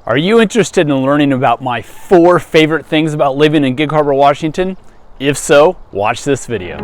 Are you interested in learning about my 4 favorite things about living in Gig Harbor, Washington? If so, watch this video.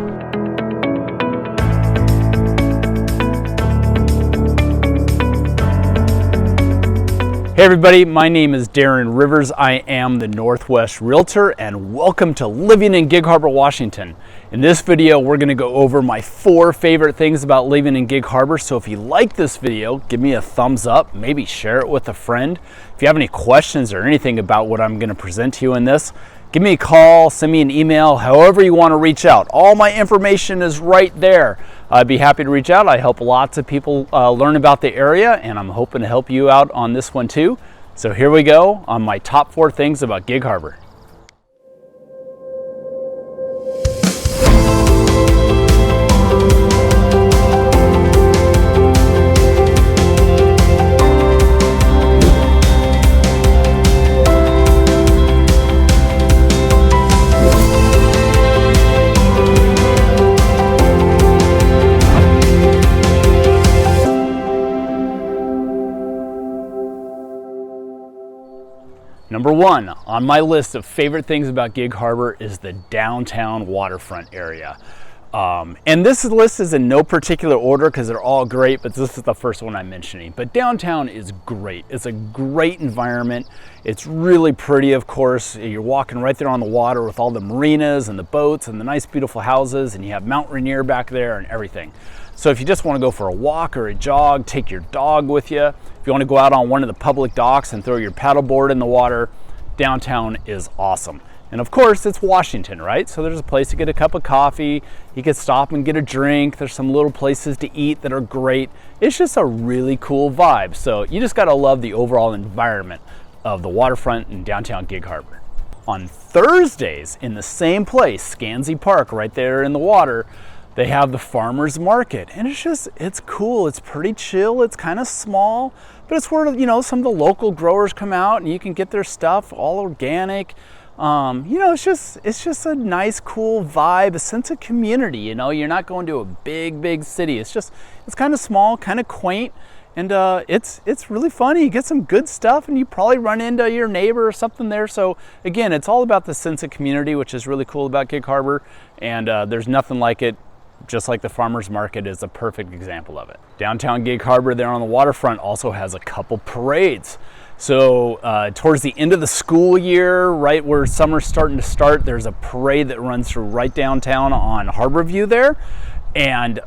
Hey everybody, my name is Darren Rivers. I am the Northwest Realtor and welcome to Living in Gig Harbor, Washington. In this video, we're gonna go over my 4 favorite things about living in Gig Harbor. So if you like this video, give me a thumbs up, maybe share it with a friend. If you have any questions or anything about what I'm gonna present to you in this, give me a call, send me an email, however you wanna reach out. All my information is right there. I'd be happy to reach out. I help lots of people learn about the area, and I'm hoping to help you out on this one too. So here we go on my top 4 things about Gig Harbor. Number 1 on my list of favorite things about Gig Harbor is the downtown waterfront area. And this list is in no particular order because they're all great, but this is the first one I'm mentioning. But downtown is great. It's a great environment. It's really pretty, of course. You're walking right there on the water with all the marinas and the boats and the nice, beautiful houses, and you have Mount Rainier back there and everything. So if you just want to go for a walk or a jog, take your dog with you. If you want to go out on one of the public docks and throw your paddleboard in the water, downtown is awesome. And of course, it's Washington, right? So there's a place to get a cup of coffee. You can stop and get a drink. There's some little places to eat that are great. It's just a really cool vibe. So you just got to love the overall environment of the waterfront in downtown Gig Harbor. On Thursdays, in the same place, Scansey Park, right there in the water, they have the farmers market, and it's cool. It's pretty chill. It's kind of small, but it's where, you know, some of the local growers come out and you can get their stuff all organic. You know, it's just a nice, cool vibe, a sense of community. You know, you're not going to a big city. It's kind of small, kind of quaint, and it's really funny. You get some good stuff, and you probably run into your neighbor or something there. So again, it's all about the sense of community, which is really cool about Gig Harbor, and there's nothing like it. Just like the farmers market is a perfect example of it. Downtown Gig Harbor there on the waterfront also has a couple parades. So towards the end of the school year, right where summer's starting to start, there's a parade that runs through right downtown on Harbor View there. And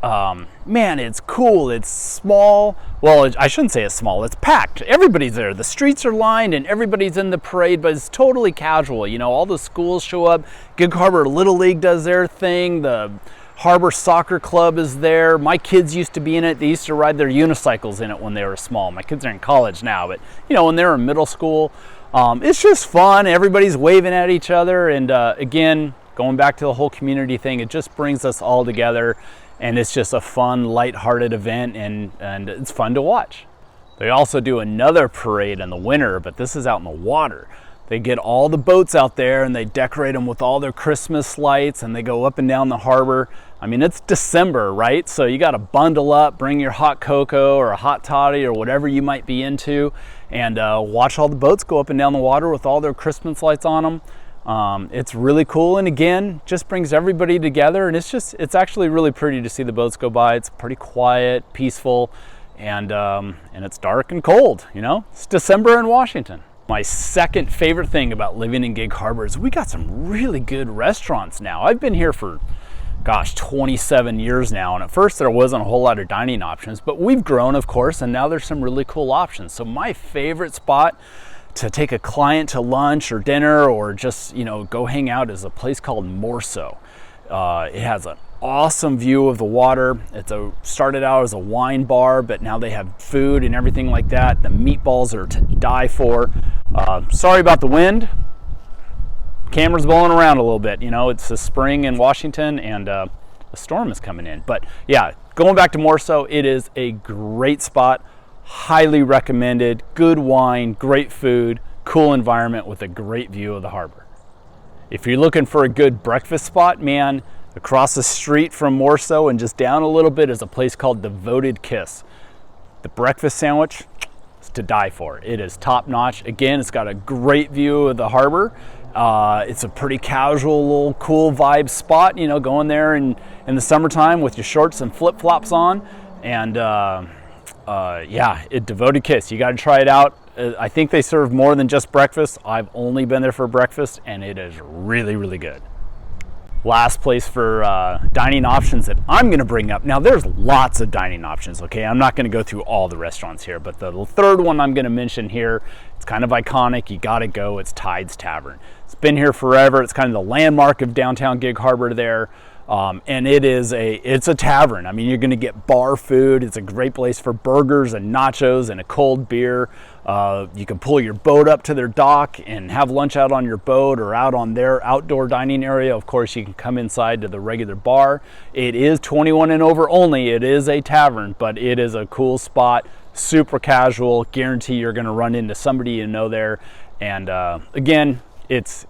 man, it's cool. It's small. Well, I shouldn't say it's small. It's packed. Everybody's there. The streets are lined and everybody's in the parade, but it's totally casual. You know, all the schools show up. Gig Harbor Little League does their thing. The Harbor Soccer Club is there. My kids used to be in it. They used to ride their unicycles in it when they were small. My kids are in college now, but you know, when they were in middle school, it's just fun. Everybody's waving at each other, and again, going back to the whole community thing, it just brings us all together, and it's just a fun, lighthearted event, and it's fun to watch. They also do another parade in the winter, but this is out in the water. They get all the boats out there and they decorate them with all their Christmas lights, and they go up and down the harbor. I mean, it's December, right? So you got to bundle up, bring your hot cocoa or a hot toddy or whatever you might be into, and watch all the boats go up and down the water with all their Christmas lights on them. It's really cool, and again, just brings everybody together, and it's actually really pretty to see the boats go by. It's pretty quiet, peaceful, and it's dark and cold, you know? It's December in Washington. My second favorite thing about living in Gig Harbor is we got some really good restaurants now. I've been here for, 27 years now, and at first there wasn't a whole lot of dining options, but we've grown, of course, and now there's some really cool options. So my favorite spot to take a client to lunch or dinner or just, you know, go hang out is a place called Morso. It has an awesome view of the water. Started out as a wine bar, but now they have food and everything like that. The meatballs are to die for. Sorry about the wind. Camera's blowing around a little bit. You know, it's the spring in Washington, and a storm is coming in. But yeah, going back to Morso, it is a great spot. Highly recommended. Good wine, great food, cool environment with a great view of the harbor. If you're looking for a good breakfast spot, man, across the street from Morso and just down a little bit is a place called Devoted Kiss. The breakfast sandwich, it's to die for. It is top notch. Again, it's got a great view of the harbor. It's a pretty casual, little cool vibe spot, you know, going there in the summertime with your shorts and flip-flops on. And yeah, devoted kiss. You got to try it out. I think they serve more than just breakfast. I've only been there for breakfast, and it is really, really good. Last place for dining options that I'm going to bring up. Now, there's lots of dining options, okay? I'm not going to go through all the restaurants here, but the third one I'm going to mention here, it's kind of iconic. You got to go. It's Tide's Tavern. It's been here forever. It's kind of the landmark of downtown Gig Harbor there. And it's a tavern. I mean, you're going to get bar food. It's a great place for burgers and nachos and a cold beer. You can pull your boat up to their dock and have lunch out on your boat or out on their outdoor dining area. Of course, you can come inside to the regular bar. It is 21 and over only. It is a tavern, but it is a cool spot, super casual. Guarantee you're going to run into somebody you know there. And again, it's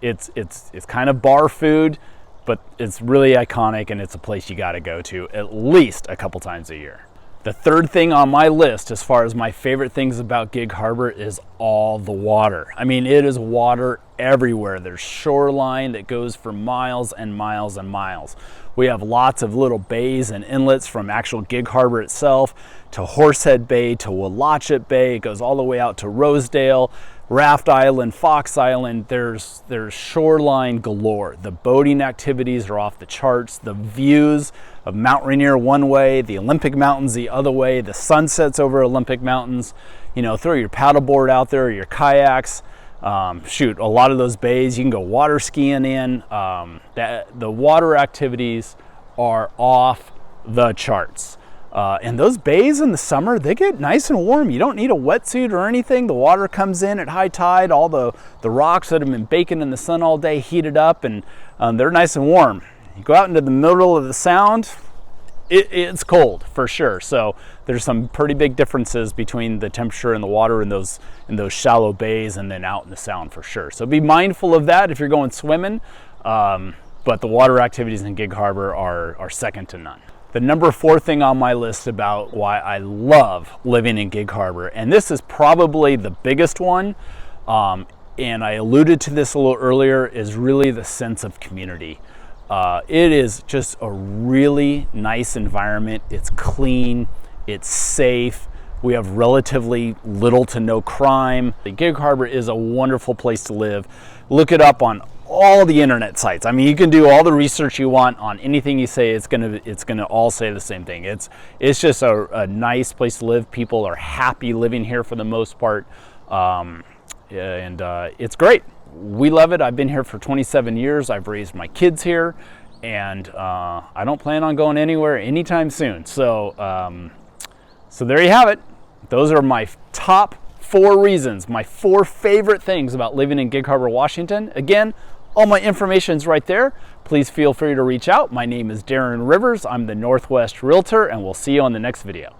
kind of bar food, but it's really iconic, and it's a place you got to go to at least a couple times a year. The third thing on my list as far as my favorite things about Gig Harbor is all the water. I mean, it is water everywhere. There's shoreline that goes for miles and miles and miles. We have lots of little bays and inlets from actual Gig Harbor itself to Horsehead Bay to Willachet Bay. It goes all the way out to Rosedale, Raft Island, Fox Island. There's shoreline galore. The boating activities are off the charts. The views of Mount Rainier one way, the Olympic Mountains the other way, the sunsets over Olympic Mountains. You know, throw your paddleboard out there or your kayaks. Shoot, a lot of those bays you can go water skiing in. The water activities are off the charts. And those bays in the summer, they get nice and warm. You don't need a wetsuit or anything. The water comes in at high tide. All the rocks that have been baking in the sun all day heated up, and they're nice and warm. You go out into the middle of the sound, it's cold for sure. So there's some pretty big differences between the temperature and the water in those shallow bays and then out in the sound for sure. So be mindful of that if you're going swimming. But the water activities in Gig Harbor are second to none. The number 4 thing on my list about why I love living in Gig Harbor, and this is probably the biggest one, and I alluded to this a little earlier, is really the sense of community. It is just a really nice environment. It's clean, it's safe. We have relatively little to no crime. Gig Harbor is a wonderful place to live. Look it up on all the internet sites. I mean, you can do all the research you want on anything you say. It's gonna all say the same thing. It's just a nice place to live. People are happy living here for the most part, and it's great. We love it. I've been here for 27 years. I've raised my kids here, and I don't plan on going anywhere anytime soon. So, so there you have it. Those are my top 4 reasons, my 4 favorite things about living in Gig Harbor, Washington. Again, all my information's right there. Please feel free to reach out. My name is Darren Rivers. I'm the Northwest Realtor, and we'll see you on the next video.